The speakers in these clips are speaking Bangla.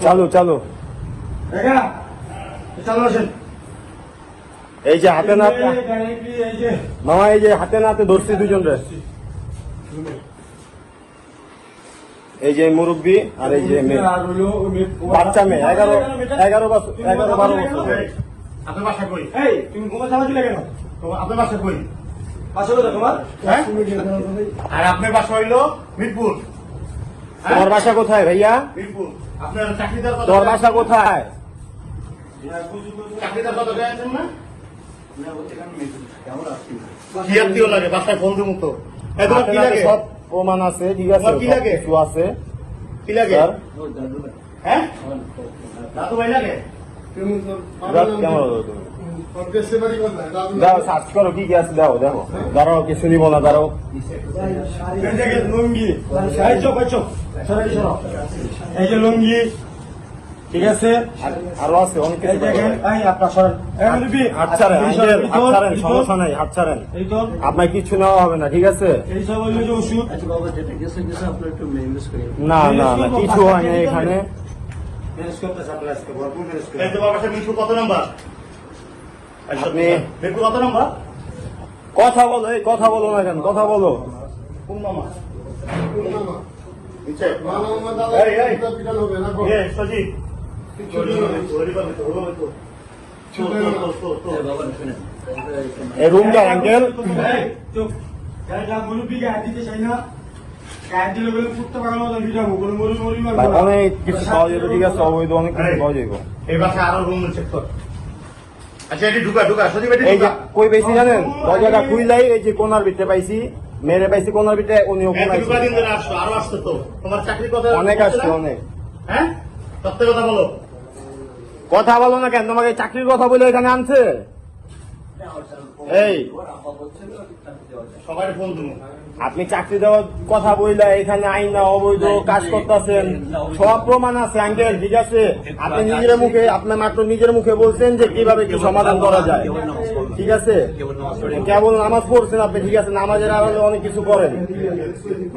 চালু চালু এই যে হাতে না মামা এই যে হাতে নাতে ধরছি দুজন রে এই যে মুরব্বী আর এই যে মেয়ে বাচ্চা মেয়ে 11-12 বছর। আপনার বাসা কই? তুমি ঘুমা চালাচ্ছিলে কেন? আপনার বাসা কই? বাসা কোথায় তোমার? আর আপনার বাসা হইলো মিরপুর। তোমার বাসা কোথায় ভাইয়া? মিরপুর। আপনার চাকরিদার কথা তোর বাসা কোথায়? চাকরিদার কথা জানেন না? কি আত্মীয় লাগে বাসায় ফোন দেবো তো। তোমার কি লাগে? সব প্রমাণ আছে, ঠিক আছে, কি লাগে? কিছু আছে। কি লাগে? হ্যাঁ দাদু ভাই লাগে? দাও সার্চ করো কি কি আছে, দাও দেখো, দাঁড়াও কিছু নিব না, দাঁড়াও। লুঙ্গি এই যে লুঙ্গি, ঠিক আছে, আরো আছে অনেক কিছু। হাত ছাড়েন, সমস্যা নাই, হাত ছাড়েন, আপনার কিছু নেওয়া হবে না, ঠিক আছে। না না না কিছু হয় না এখানে। কত নাম্বার? আপনি কত নাম্বার? কথা বলো, এই কথা বলো না কেন, কথা বলো। কোন মামা? এই রুমটা আঙ্কেল অনেক কিছু পাওয়া যাবে, ঠিক আছে, অবৈধ অনেক কিছু পাওয়া যাবে। এই বাসায় আরো রুম চেক কর। আচ্ছা এটি ঢুকা ঢুকা সত্যি বেটি এই যে কই পাইছি জানেন, দরজাটা খুইলাই এই যে কোনার ভিতরে পাইছি, মেরে পাইছি কোনার ভিতরে, উনিও দিন ধরে আসছো, আরো আসতো তো। তোমার চাকরির কথা অনেক আসছে, অনেক। হ্যাঁ সত্যি কথা বলো। কথা বলো না কেন, তোমাকে চাকরির কথা বলে এখানে আনছে। এই সবাই ফোন তুমি আপনি চাকরি দেওয়ার কথা বললে এখানে আইন না অবৈধ কাজ করতেছেন, সব প্রমাণ আছে আঙ্কেল, ঠিক আছে। আপনি নিজের মুখে, আপনি মাত্র নিজের মুখে বলছেন যে কিভাবে কি সমাধান করা যায়, ঠিক আছে। কেবল নামাজ পড়ছেন আপনি, ঠিক আছে, নামাজের আড়ালে অনেক কিছু করেন।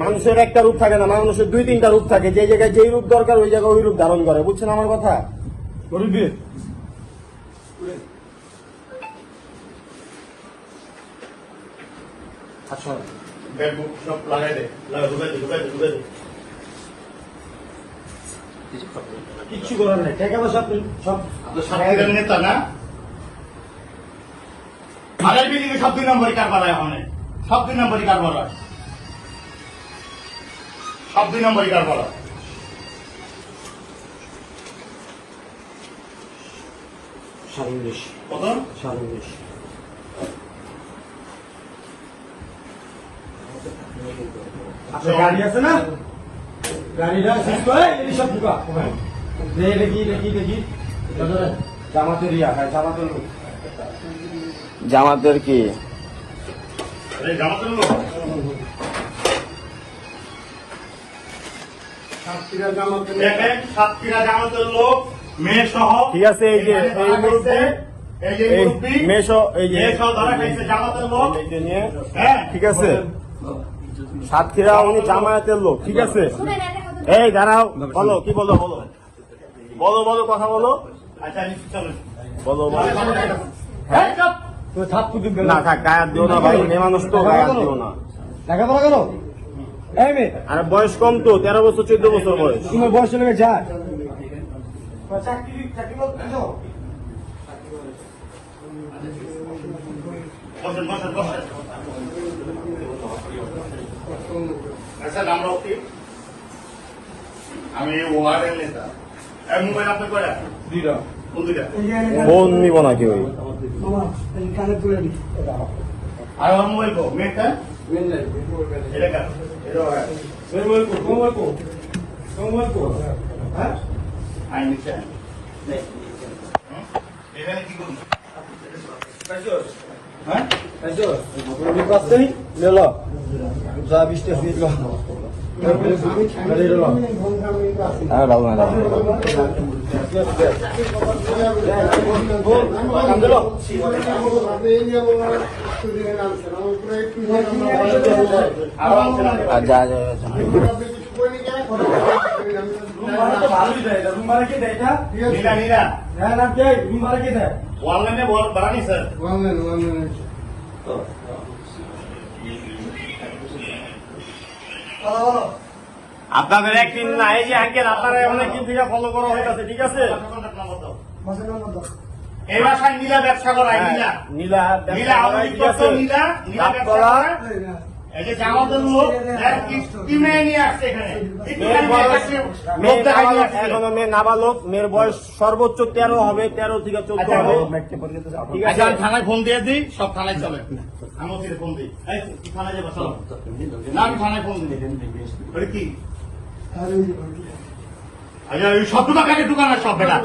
মানুষের একটা রূপ থাকে না, মানুষের 2-3টা রূপ থাকে, যে জায়গায় যেই রূপ দরকার ওই জায়গায় ওই রূপ ধারণ করে, বুঝছেন আমার কথা? আচ্ছা ব্যাগবুক সব লাগাই দে, ঢুকাই দে, ঢুকাই দে, ঢুকাই দে। কিচ্ছু করার নেই, টাকা পয়সা সব আপনার নেতা না। আড়াই বিল্ডিং সব 2 নম্বরই কারবার হয়, অনেক সব 2 নম্বরই কারবার হয়, সব 2 নম্বরই কারবার হয়। কত? 27। আপনার গাড়ি আছে না? গাড়িটা শেষ করে এই সব ঢুকা। দেখি জামাতের ইয়া, জামাতের লোক। জামাতের কি? জামাতের লোক। সাতক্ষীরা জামাতের লোক, মেয়ে সহ, ঠিক আছে। এই যে এই মুহূর্তে মেয়ে সহ, এই যে ধরা খাইছে জামাতের লোক নিয়ে, হ্যাঁ ঠিক আছে। সাতক্ষীরা উনি জামায়াতের লোক, ঠিক আছে। এই দাঁড়াও, বলো কি বলো, বলো বলো বলো কথা বলো। আচ্ছা চলো বলো বলো। হ্যাঁ না থাক, গায়ে হাত দিও না ভাই, মেয়ে মানুষ তো, গায়ে হাত দিও না। লেখাপড়া করো? এই মেয়ে আরে বয়স কম তো, 13 বছর 14 বছর বয়স। তোমার বয়স লেগে যায়। বসেন বসেন বসেন। আচ্ছা নাম রাখি, আমি ওয়ার্ডের নেতা। মোবাইল আপনার কয়টা? 2টা। কোন 2টা? ফোন নিব না কেউ। আর আমার মোবাইল কো? মেয়েটা? এটা কার? এটা ওর। মোবাইল কো? হ্যাঁ? আই নিচে। এখানে কি করুন? হ্যাঁ? যা 20টা ফিট লো। হ্যাঁ দাও না, দাও। যা যা রুম ভাড়া কে দেয় এটা? নীলা নীলা হ্যাঁ নাম কে রুম ভাড়া কে দেয়? অনলাইনে ভাড়া নি স্যার। আপনাদের একদিন না, এই যে আঙ্কেল আপনারা অনেকদিন থেকে ফলো করা হয়ে গেছে, ঠিক আছে? এই বাসায় নীলা ব্যবসা করায় নীলা নীলা নীলা আওয়ামী লীগ করতো, নীলা নীলা ব্যবসা করায়। এই যে জামাতের লোক কি মেয়ে নিয়ে আসছে এখানে মেয়ের বয়স এখনো মেয়ে নাবালক, মেয়ের বয়স সর্বোচ্চ 13 হবে, 13 থেকে 14 হবে, ঠিক আছে? আচ্ছা আমি থানায় ফোন দিয়ে দিই, সব থানায় চলে। আমি ওদের ফোন দিই। এই কি থানায় যাবো চলো। না আমি থানায় ফোন দিই। ওটা কি আচ্ছা ওই সব দোকানে সব বেটা